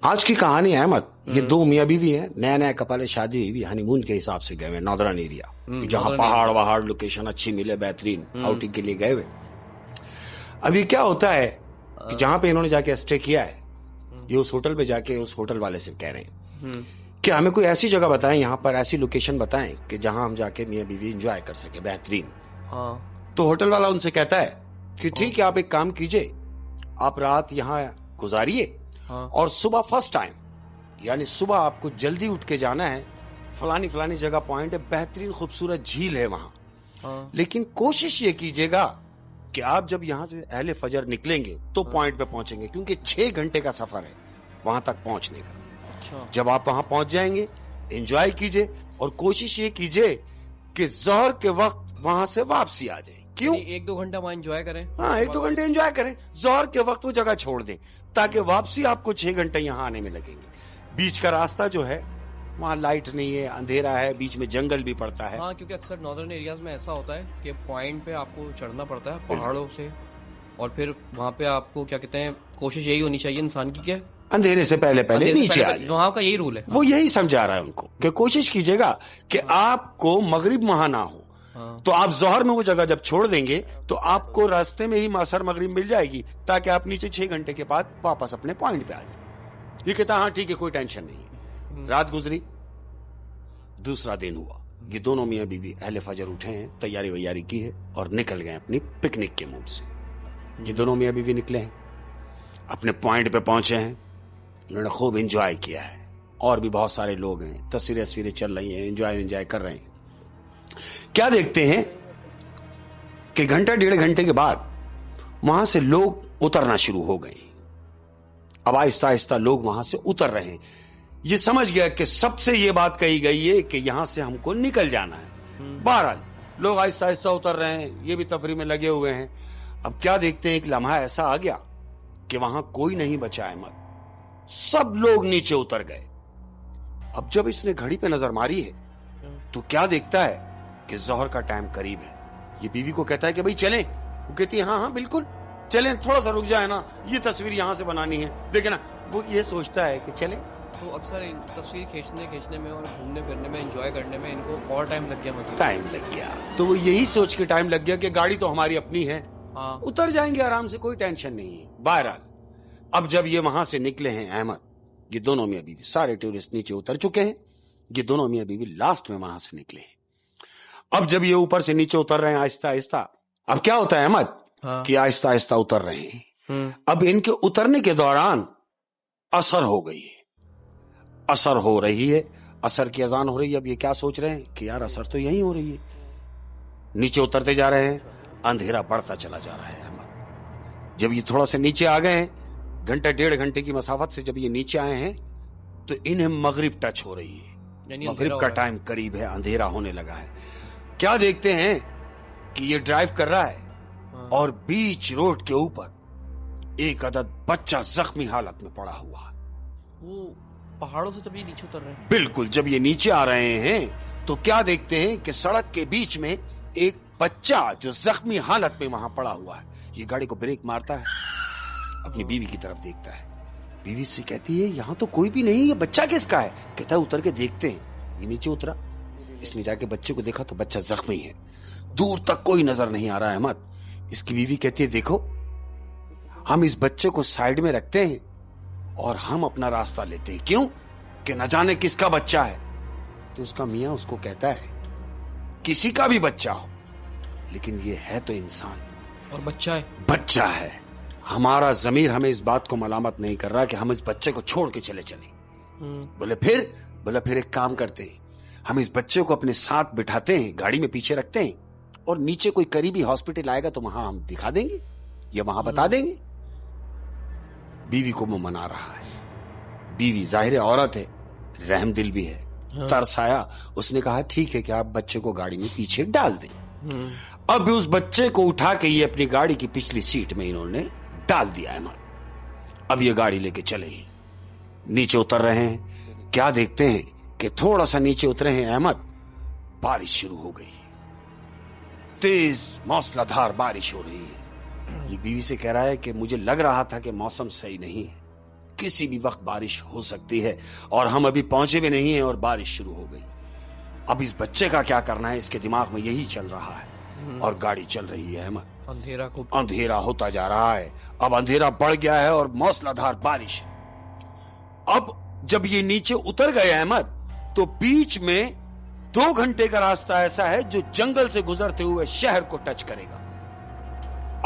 आज की कहानी है अहमद, ये दो मियाँ बीवी हैं, नया नया कपल है, शादी हुई, हनीमून के हिसाब से गए हुए नॉर्दर्न एरिया, जहां पहाड़ वहाड़ लोकेशन अच्छी मिले, बेहतरीन आउटिंग के लिए गए हुए। अभी क्या होता है कि जहां पे इन्होंने जाके स्टे किया है, ये उस होटल पे जाके उस होटल वाले से कह रहे हैं कि हमें कोई ऐसी जगह बताएं, यहाँ पर ऐसी लोकेशन बताएं कि जहां हम जाके मियाँ बीवी एंजॉय कर सके, बेहतरीन। तो होटल वाला उनसे कहता है कि ठीक है, आप एक काम कीजिए, आप रात यहाँ गुजारिए और सुबह फर्स्ट टाइम, यानी सुबह आपको जल्दी उठ के जाना है, फलानी फलानी जगह पॉइंट है, बेहतरीन खूबसूरत झील है वहां। लेकिन कोशिश ये कीजिएगा कि आप जब यहां से अहले फजर निकलेंगे तो पॉइंट पे पहुंचेंगे, क्योंकि 6 घंटे का सफर है वहां तक पहुंचने का। जब आप वहां पहुंच जाएंगे, एंजॉय कीजिए और कोशिश ये कीजिए कि जोहर के वक्त वहां से वापसी आ जाए। क्यों? 1-2 घंटा वहां एंजॉय करें। हाँ, 1-2 घंटे एंजॉय करें, जोहर के वक्त वो जगह छोड़ दें, ताकि वापसी आपको 6 घंटे यहाँ आने में लगेंगे। बीच का रास्ता जो है वहाँ लाइट नहीं है, अंधेरा है, बीच में जंगल भी पड़ता है। हाँ, क्योंकि अक्सर नॉर्दर्न एरियाज में ऐसा होता है कि पॉइंट पे आपको चढ़ना पड़ता है पहाड़ों से, और फिर वहाँ पे आपको क्या कहते हैं, कोशिश यही होनी चाहिए इंसान की क्या, अंधेरे से पहले नीचे आ जाए। वहाँ का यही रूल है। वो यही समझा रहा है उनको कि कोशिश कीजिएगा कि आपको मगरिब वहां ना हो। तो आप जोहर में वो जगह जब छोड़ देंगे तो आपको रास्ते में ही असर मगरिब मिल जाएगी, ताकि आप नीचे 6 घंटे के बाद वापस अपने पॉइंट पे आ जाए। ये कहता हाँ ठीक है, कोई टेंशन नहीं है। रात गुजरी, दूसरा दिन हुआ, ये दोनों मियाँ बीवी अहले फजर उठे हैं, तैयारी वैयारी की है और निकल गए अपनी पिकनिक के मूड से। ये दोनों मियाँ बीवी निकले हैं, अपने पॉइंट पे पहुंचे हैं, उन्होंने खूब एंजॉय किया है, और भी बहुत सारे लोग हैं, तस्वीरें चल रही हैं, एंजॉय कर रहे हैं। क्या देखते हैं कि घंटा 1.5 घंटे के बाद वहां से लोग उतरना शुरू हो गए। अब आहिस्ता आहिस्ता लोग वहां से उतर रहे हैं। ये समझ गया कि सबसे ये बात कही गई है कि यहां से हमको निकल जाना है। बहरहाल लोग आहिस्ता आहिस्ता उतर रहे हैं, ये भी तफरी में लगे हुए हैं। अब क्या देखते हैं, एक लम्हा ऐसा आ गया कि वहां कोई नहीं बचा अहमद, सब लोग नीचे उतर गए। अब जब इसने घड़ी पे नजर मारी है तो क्या देखता है कि जोहर का टाइम करीब है। ये बीवी को कहता है कि भाई चलें। वो कहती है हाँ बिल्कुल चलें, थोड़ा सा रुक जाए ना, ये तस्वीर यहां से बनानी है, देखे ना। वो ये सोचता है कि चले। तो अक्सर तस्वीर खींचने में और घूमने फिरने में, एंजॉय करने में इनको और टाइम लग गया, टाइम लग गया। तो वो यही सोच के टाइम लग गया कि गाड़ी तो हमारी अपनी है, उतर जाएंगे आराम से, कोई टेंशन नहीं है। बहरहाल अब जब ये वहां से निकले हैं अहमद, ये दोनों मियाँ बीवी, सारे टूरिस्ट नीचे उतर चुके हैं, ये दोनों मियाँ बीवी लास्ट में वहां से निकले हैं। अब जब ये ऊपर से नीचे उतर रहे हैं आहिस्ता आहिस्ता, अब क्या होता है अहमद कि आहिस्ता आहिस्ता उतर रहे हैं। अब इनके उतरने के दौरान असर हो गई है, असर हो रही है, असर की अजान हो रही है। अब ये क्या सोच रहे हैं कि यार असर तो यही हो रही है। नीचे उतरते जा रहे हैं, अंधेरा बढ़ता चला जा रहा है अहमद। जब ये थोड़ा सा नीचे आ गए हैं, घंटा 1.5 घंटे की मसाफत से जब ये नीचे आए हैं, तो इन्हें मगरिब टच हो रही है, मगरिब का टाइम करीब है, अंधेरा होने लगा है। क्या देखते हैं कि ये ड्राइव कर रहा है और बीच रोड के ऊपर एक अदद बच्चा जख्मी हालत में पड़ा हुआ है। वो पहाड़ों से जब ये नीचे उतर रहे हैं, बिल्कुल जब ये नीचे आ रहे हैं तो क्या देखते हैं कि सड़क के बीच में एक बच्चा जो जख्मी हालत में वहां पड़ा हुआ है। ये गाड़ी को ब्रेक मारता है, अपनी बीवी की तरफ देखता है, बीवी से कहती है यहां तो कोई भी नहीं, ये बच्चा किसका है? कहता है उतर के देखते हैं। ये नीचे उतरा, इसने जाके बच्चे को देखा तो बच्चा जख्मी है, दूर तक कोई नजर नहीं आ रहा है अहमद। इसकी बीवी कहती है देखो, हम इस बच्चे को साइड में रखते हैं और हम अपना रास्ता लेते हैं, क्यों कि न जाने किसका बच्चा है। तो उसका मियां उसको कहता है किसी का भी बच्चा हो, लेकिन ये है तो इंसान और बच्चा है। हमारा जमीर हमें इस बात को मलामत नहीं कर रहा कि हम इस बच्चे को छोड़ के चले। बोले फिर एक काम करते हैं, हम इस बच्चे को अपने साथ बिठाते हैं, गाड़ी में पीछे रखते हैं, और नीचे कोई करीबी हॉस्पिटल आएगा तो वहां हम दिखा देंगे या वहां बता देंगे। बीवी को वो मना रहा है। बीवी जाहिर औरत है, रहम दिल भी है, तरस आया, उसने कहा ठीक है कि आप बच्चे को गाड़ी में पीछे डाल दें। अब उस बच्चे को उठा के ये अपनी गाड़ी की पिछली सीट में इन्होंने डाल दिया है। अब ये गाड़ी लेके चले, नीचे उतर रहे हैं। क्या देखते हैं कि थोड़ा सा नीचे उतरे हैं अहमद, बारिश शुरू हो गई, तेज मौसलाधार बारिश हो रही है। ये बीवी से कह रहा है कि मुझे लग रहा था कि मौसम सही नहीं है, किसी भी वक्त बारिश हो सकती है और हम अभी पहुंचे भी नहीं हैं और बारिश शुरू हो गई। अब इस बच्चे का क्या करना है, इसके दिमाग में यही चल रहा है और गाड़ी चल रही है अहमद। अंधेरा होता जा रहा है, अब अंधेरा बढ़ गया है और मौसलाधार बारिश। अब जब ये नीचे उतर गए अहमद, तो बीच में 2 घंटे का रास्ता ऐसा है जो जंगल से गुजरते हुए शहर को टच करेगा।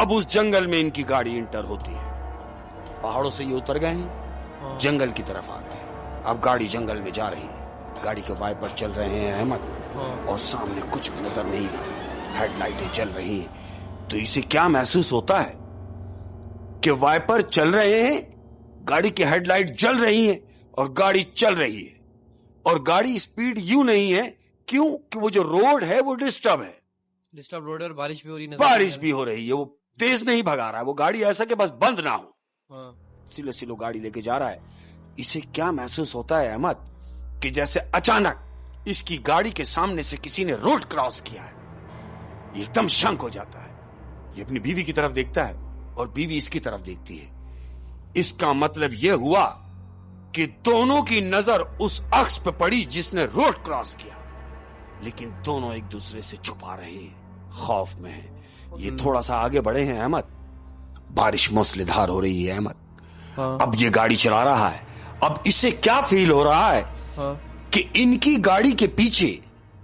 अब उस जंगल में इनकी गाड़ी इंटर होती है। पहाड़ों से ये उतर गए हैं, जंगल की तरफ आ गए। अब गाड़ी जंगल में जा रही है, गाड़ी के वाइपर चल रहे हैं अहमद और सामने कुछ भी नजर नहीं है, हेडलाइटें जल रही हैं। तो इसे क्या महसूस होता है कि वाइपर चल रहे हैं, गाड़ी की हेडलाइट जल रही है और गाड़ी चल रही है और गाड़ी स्पीड यूं नहीं है। क्यों? कि वो जो रोड है वो डिस्टर्ब है, डिस्टर्ब रोड है और बारिश भी हो रही है। बारिश भी हो रही है, वो तेज नहीं भगा रहा है, वो गाड़ी ऐसा कि बस बंद ना हो, सिलो सिलो गाड़ी लेके जा रहा है। इसे क्या महसूस होता है अहमद कि जैसे अचानक इसकी गाड़ी के सामने से किसी ने रोड क्रॉस किया है। ये एकदम शंक हो जाता है। ये अपनी बीवी की तरफ देखता है और बीवी इसकी तरफ देखती है। इसका मतलब यह हुआ कि दोनों की नजर उस अक्ष पे पड़ी जिसने रोड क्रॉस किया, लेकिन दोनों एक दूसरे से छुपा रहे हैं, खौफ में हैं। ये थोड़ा सा आगे बढ़े हैं अहमद, बारिश मूसलाधार हो रही है अहमद। अब ये गाड़ी चला रहा है। अब इसे क्या फील हो रहा है कि इनकी गाड़ी के पीछे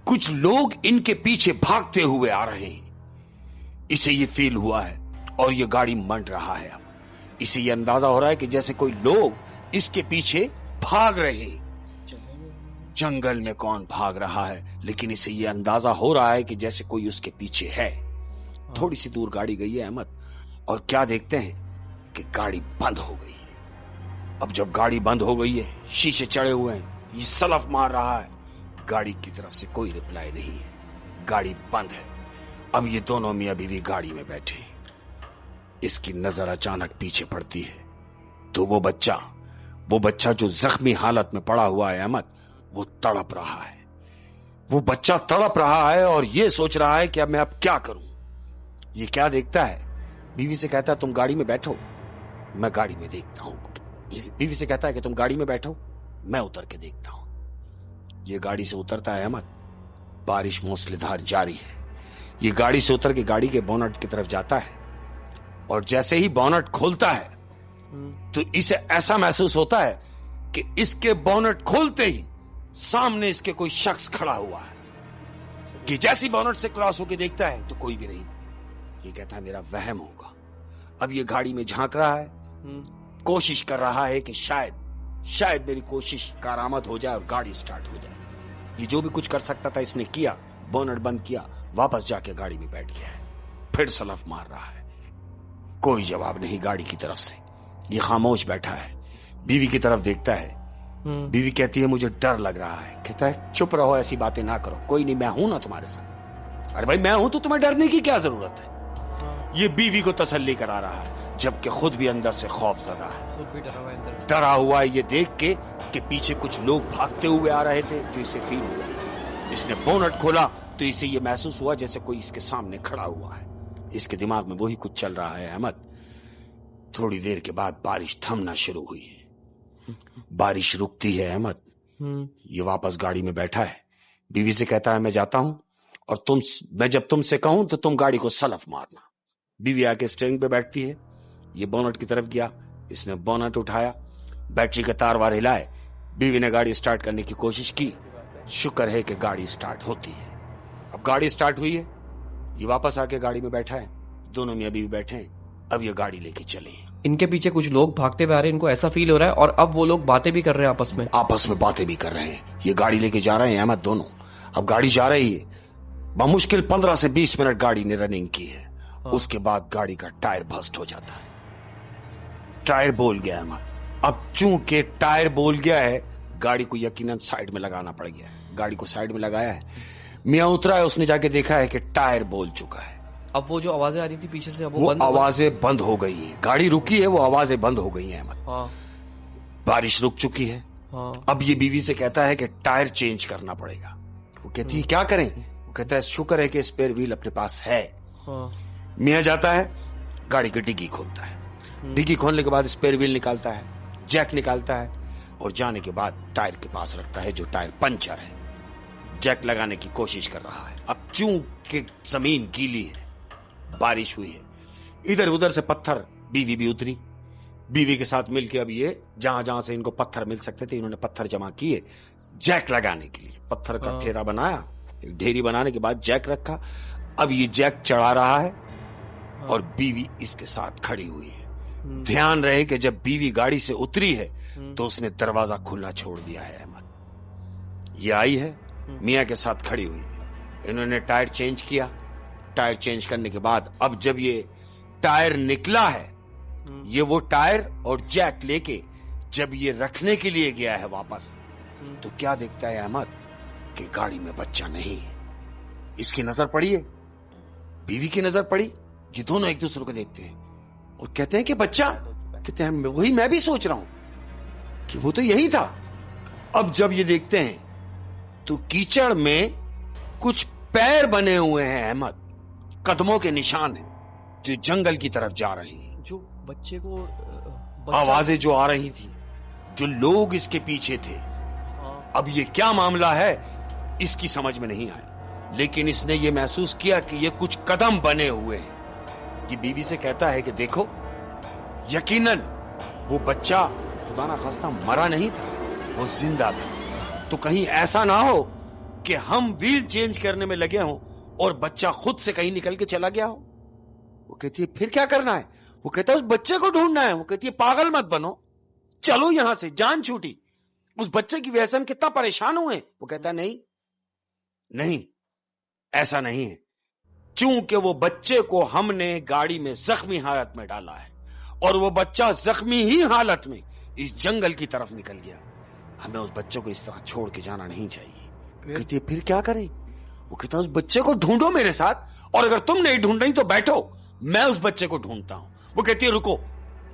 कुछ लोग इनके पीछे भागते हुए आ रहे हैं। इसे ये फील हुआ है और ये गाड़ी मंड रहा है। अब इसे ये अंदाजा हो रहा है कि जैसे कोई लोग इसके पीछे भाग रहे हैं। जंगल में कौन भाग रहा है, लेकिन इसे ये अंदाजा हो रहा है कि जैसे कोई उसके पीछे है। थोड़ी सी दूर गाड़ी गई है अहमद और क्या देखते हैं कि गाड़ी बंद हो गई है। अब जब गाड़ी बंद हो गई है, शीशे चढ़े हुए हैं, ये सलफ मार रहा है, गाड़ी की तरफ से कोई रिप्लाई नहीं है, गाड़ी बंद है। अब ये दोनों मियां बीवी गाड़ी में बैठे हैं। इसकी नजर अचानक पीछे पड़ती है तो वो बच्चा जो जख्मी हालत में पड़ा हुआ है अहमद, वो तड़प रहा है। वो बच्चा तड़प रहा है और ये सोच रहा है कि अब मैं क्या करूं। ये क्या देखता है, बीवी से कहता है तुम गाड़ी में बैठो, मैं गाड़ी में देखता हूं। बीवी से कहता है कि तुम गाड़ी में बैठो, मैं उतर के देखता हूं। ये गाड़ी से उतरता है अहमद, बारिश मूसलाधार जारी है। ये गाड़ी से उतर के गाड़ी के बोनट की तरफ जाता है और जैसे ही बोनट खोलता है तो इसे ऐसा महसूस होता है कि इसके बोनट खोलते ही सामने इसके कोई शख्स खड़ा हुआ है। कि जैसी बोनट से क्रॉस होके देखता है तो कोई भी नहीं। ये कहता है मेरा वहम होगा। अब ये गाड़ी में झांक रहा है, कोशिश कर रहा है कि शायद मेरी कोशिश कारामद हो जाए और गाड़ी स्टार्ट हो जाए। ये जो भी कुछ कर सकता था इसने किया, बोनट बंद किया, वापस जाके गाड़ी में बैठ गया है, फिर सलफ मार रहा है। कोई जवाब नहीं गाड़ी की तरफ से। ये खामोश बैठा है, बीवी की तरफ देखता है। बीवी कहती है मुझे डर लग रहा है। कहता है चुप रहो, ऐसी बातें ना करो, कोई नहीं, मैं हूं ना तुम्हारे साथ। अरे भाई मैं हूं तो तुम्हें डरने की क्या जरूरत है। ये बीवी को तसल्ली करा रहा है, जबकि खुद भी अंदर से खौफजदा है, खुद भी डरा हुआ है अंदर से। डरा हुआ है ये देख के कि पीछे कुछ लोग भागते हुए आ रहे थे, जो इसे फील हुआ। इसने बोनट खोला तो इसे ये महसूस हुआ जैसे कोई इसके सामने खड़ा हुआ है। इसके दिमाग में वही कुछ चल रहा है अहमद। थोड़ी देर के बाद बारिश थमना शुरू हुई है। बारिश रुकती है अहमद। ये वापस गाड़ी में बैठा है, बीवी से कहता है मैं जाता हूं और मैं जब तुमसे कहूं तो तुम गाड़ी को सलफ मारना। बीवी आके स्टीयरिंग पे बैठती है। ये बोनट की तरफ गया, इसने बोनट उठाया, बैटरी का तार वार हिलाए, बीवी ने गाड़ी स्टार्ट करने की कोशिश की। शुक्र है कि गाड़ी स्टार्ट होती है। अब गाड़ी स्टार्ट हुई है, ये वापस आके गाड़ी में बैठा है, दोनों मियां बीवी बैठे हैं। अब ये गाड़ी लेके चले। इनके पीछे कुछ लोग भागते हुए आ रहे हैं, इनको ऐसा फील हो रहा है और अब वो लोग बातें भी कर रहे हैं आपस में बातें भी कर रहे हैं। ये गाड़ी लेके जा रहे हैं अहमद दोनों। अब गाड़ी जा रही है, बमुश्किल 15 से 20 मिनट गाड़ी ने रनिंग की है। उसके बाद गाड़ी का टायर बस्ट हो जाता है, टायर बोल गया अहमद। अब चूंकि टायर बोल गया है, गाड़ी को यकीनन साइड में लगाना पड़ गया है। गाड़ी को साइड में लगाया है, मियां उतरा है, उसने जाके देखा है कि टायर बोल चुका है। अब वो जो आवाजें आ रही थी पीछे से, अब वो आवाजें बंद हो गई है। गाड़ी रुकी है, वो आवाजें बंद हो गई हैं अहमद। बारिश रुक चुकी है। अब ये बीवी से कहता है कि टायर चेंज करना पड़ेगा। वो कहती है क्या करें? वो कहता है शुक्र है कि स्पेयर व्हील अपने पास है। मियां जाता है, गाड़ी की डिग्गी खोलता है। डिग्गी खोलने के बाद स्पेयर व्हील निकालता है, जैक निकालता है और जाने के बाद टायर के पास रखता है जो टायर पंचर है। जैक लगाने की कोशिश कर रहा है। अब चूंकि जमीन गीली है, बारिश हुई है, इधर उधर से पत्थर, बीवी भी उतरी। बीवी के साथ मिलकर अब ये जहां जहां से इनको पत्थर मिल सकते थे, इन्होंने पत्थर जमा किए जैक लगाने के लिए। पत्थर का ठेरा बनाया, एक ढेरी बनाने के बाद जैक रखा। अब ये जैक चढ़ा रहा है और बीवी इसके साथ खड़ी हुई है। ध्यान रहे कि जब बीवी गाड़ी से उतरी है तो उसने दरवाजा खुला छोड़ दिया है। अहमद ये आई है, मियां के साथ खड़ी हुई है। इन्होंने टायर चेंज किया। टायर चेंज करने के बाद अब जब ये टायर निकला है, ये वो टायर और जैक लेके जब ये रखने के लिए गया है वापस, तो क्या देखता है अहमद कि गाड़ी में बच्चा नहीं है। इसकी नजर पड़ी है, बीवी की नजर पड़ी। ये दोनों एक दूसरे को देखते हैं और कहते हैं कि बच्चा, कहते हैं वही मैं भी सोच रहा हूं कि वो तो यही था। अब जब ये देखते हैं तो कीचड़ में कुछ पैर बने हुए हैं अहमद, कदमों के निशान हैं जो जंगल की तरफ जा रहे हैं। जो बच्चे को आवाजें जो आ रही थी, जो लोग इसके पीछे थे। अब ये क्या मामला है इसकी समझ में नहीं आया, लेकिन इसने ये महसूस किया कि ये कुछ कदम बने हुए हैं। ये बीवी से कहता है कि देखो, यकीनन वो बच्चा खुदा ना खास्ता मरा नहीं था, वो जिंदा था। तो कहीं ऐसा ना हो कि हम व्हील चेंज करने में लगे हों और बच्चा खुद से कहीं निकल के चला गया हो। वो कहती है फिर क्या करना है? वो कहता है उस बच्चे को ढूंढना है। वो कहती है पागल मत बनो, चलो यहां से, जान छूटी। उस बच्चे की वजह से हम कितना परेशान हुए। वो कहता है नहीं नहीं, ऐसा नहीं है। चूंकि वो बच्चे को हमने गाड़ी में जख्मी हालत में डाला है और वो बच्चा जख्मी ही हालत में इस जंगल की तरफ निकल गया, हमें उस बच्चे को इस तरह छोड़ के जाना नहीं चाहिए। कहती है फिर क्या करें? वो कहता है उस बच्चे को ढूंढो मेरे साथ, और अगर तुम नहीं ढूंढ रही तो बैठो, मैं उस बच्चे को ढूंढता हूं। वो कहती है रुको,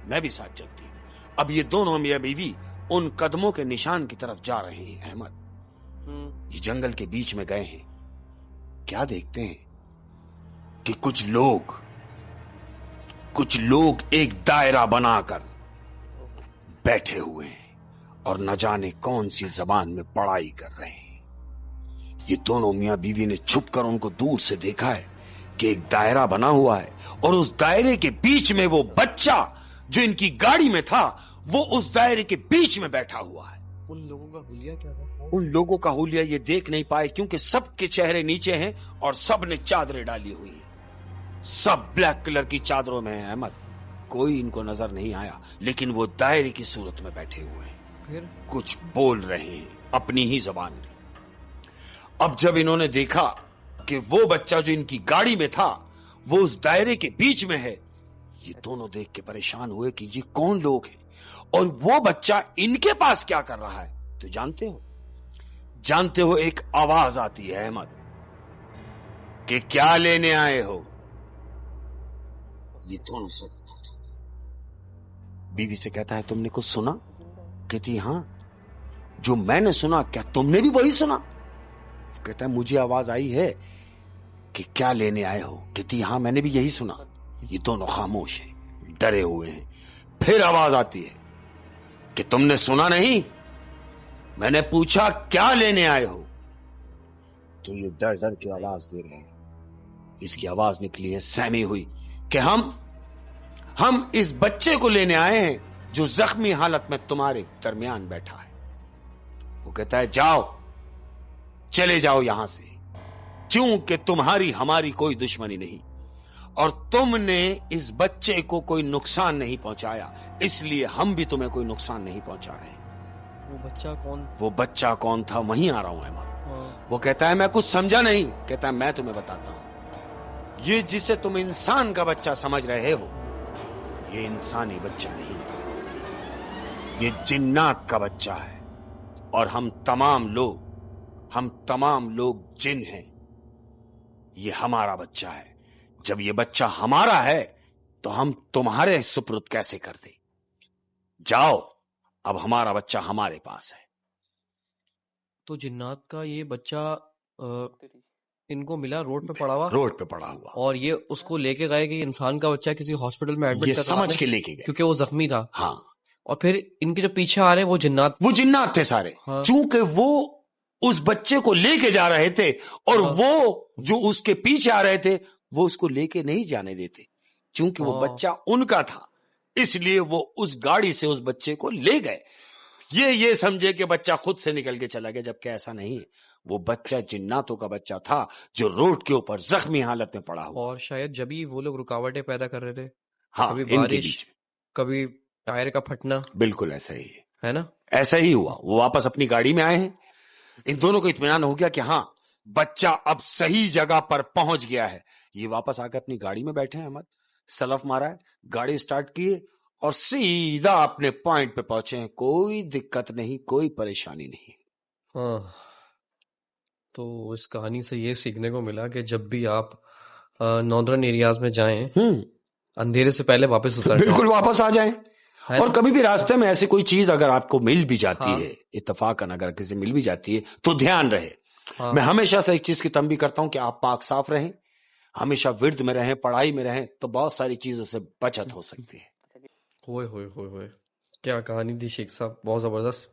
मैं भी साथ चलती हूं। अब ये दोनों मियां बीवी उन कदमों के निशान की तरफ जा रहे हैं अहमद। ये जंगल के बीच में गए हैं। क्या देखते हैं कि कुछ लोग एक दायरा बनाकर बैठे हुए हैं और न जाने कौन सी जबान में पढ़ाई कर रहे हैं। ये दोनों मियां बीवी ने छुपकर उनको दूर से देखा है कि एक दायरा बना हुआ है और उस दायरे के बीच में वो बच्चा जो इनकी गाड़ी में था, वो उस दायरे के बीच में बैठा हुआ है। उन लोगों का हुलिया क्या था? उन लोगों का हुलिया ये देख नहीं पाए क्योंकि सबके चेहरे नीचे हैं और सब ने चादरें डाली हुई हैं। सब ब्लैक कलर की चादरों में है अहमद। कोई इनको नजर नहीं आया, लेकिन वो दायरे की सूरत में बैठे हुए हैं। फिर कुछ बोल रहे हैं अपनी ही जबान में। अब जब इन्होंने देखा कि वो बच्चा जो इनकी गाड़ी में था वो उस दायरे के बीच में है, ये दोनों देख के परेशान हुए कि ये कौन लोग हैं और वो बच्चा इनके पास क्या कर रहा है। तो जानते हो एक आवाज आती है अहमद कि क्या लेने आए हो। ये दोनों सब बीवी से कहता है तुमने कुछ सुना? कहती हां, जो मैंने सुना क्या तुमने भी वही सुना? कहता है मुझे आवाज आई है कि क्या लेने आए हो। कहती हां, मैंने भी यही सुना। ये दोनों खामोश हैं, डरे हुए हैं। फिर आवाज आती है कि तुमने सुना नहीं? मैंने पूछा क्या लेने आए हो। तो ये डर डर के आवाज दे रहे हैं। इसकी आवाज निकली है सहमी हुई कि हम इस बच्चे को लेने आए हैं जो जख्मी हालत में तुम्हारे दरमियान बैठा है। वो कहता है जाओ, चले जाओ यहां से, क्योंकि तुम्हारी हमारी कोई दुश्मनी नहीं और तुमने इस बच्चे को कोई नुकसान नहीं पहुंचाया, इसलिए हम भी तुम्हें कोई नुकसान नहीं पहुंचा रहे। वो बच्चा कौन था? वहीं आ रहा हूं अहमद। वो कहता है मैं कुछ समझा नहीं। कहता है मैं तुम्हें बताता हूं। ये जिसे तुम इंसान का बच्चा समझ रहे हो, ये इंसानी बच्चा नहीं, ये जिन्नात का बच्चा है और हम तमाम लोग जिन हैं। ये हमारा बच्चा है। जब ये बच्चा हमारा है तो हम तुम्हारे सुपुर्द कैसे कर दे? जाओ, अब हमारा बच्चा हमारे पास है। तो जिन्नात का ये बच्चा इनको मिला रोड पे पड़ा हुआ और ये उसको लेके गए कि इंसान का बच्चा किसी हॉस्पिटल में एडमिट ये समझ के लेके गए क्योंकि वो जख्मी था। हाँ, और फिर इनके जो पीछे आ रहे हैं वो जिन्नात थे सारे। हाँ। चूंकि वो उस बच्चे को लेके जा रहे थे और हाँ। वो जो उसके पीछे आ रहे थे वो उसको लेके नहीं जाने देते, चूंकि वो हाँ। बच्चा उनका था, इसलिए वो उस गाड़ी से उस बच्चे को ले गए। ये समझे कि बच्चा खुद से निकल के चला गया, जबकि ऐसा नहीं है। वो बच्चा जिन्नातों का बच्चा था जो रोड के ऊपर जख्मी हालत में पड़ा हुआ। और शायद जब ही वो लोग रुकावटें पैदा कर रहे थे, हाँ, कभी इनके बारिश, बीच में कभी टायर का फटना, बिल्कुल ऐसा ही है ना। ऐसा ही हुआ। वो वापस अपनी गाड़ी में आए हैं, इन दोनों को इत्मीनान हो गया कि हाँ बच्चा अब सही जगह पर पहुंच गया है। ये वापस आकर अपनी गाड़ी में बैठे हैं, अहमद सलफ मारा है, गाड़ी स्टार्ट की है और सीधा अपने पॉइंट पे पहुंचे हैं। कोई दिक्कत नहीं, कोई परेशानी नहीं। हाँ, तो इस कहानी से ये सीखने को मिला कि जब भी आप नॉर्दर्न एरियाज में जाएं, अंधेरे से पहले वापस उतर जाएं। बिल्कुल वापस आ जाएं। है और ना? कभी भी रास्ते में ऐसी कोई चीज अगर आपको मिल भी जाती हाँ। है, इत्तफाकन अगर किसी मिल भी जाती है, तो ध्यान रहे। हाँ। मैं हमेशा से एक चीज की तंबीह करता हूं कि आप पाक साफ रहें, हमेशा विर्द में रहें, पढ़ाई में रहें, तो बहुत सारी चीजों से बचत हो सकती है। होए क्या कहानी थी शेख साहब, बहुत जबरदस्त।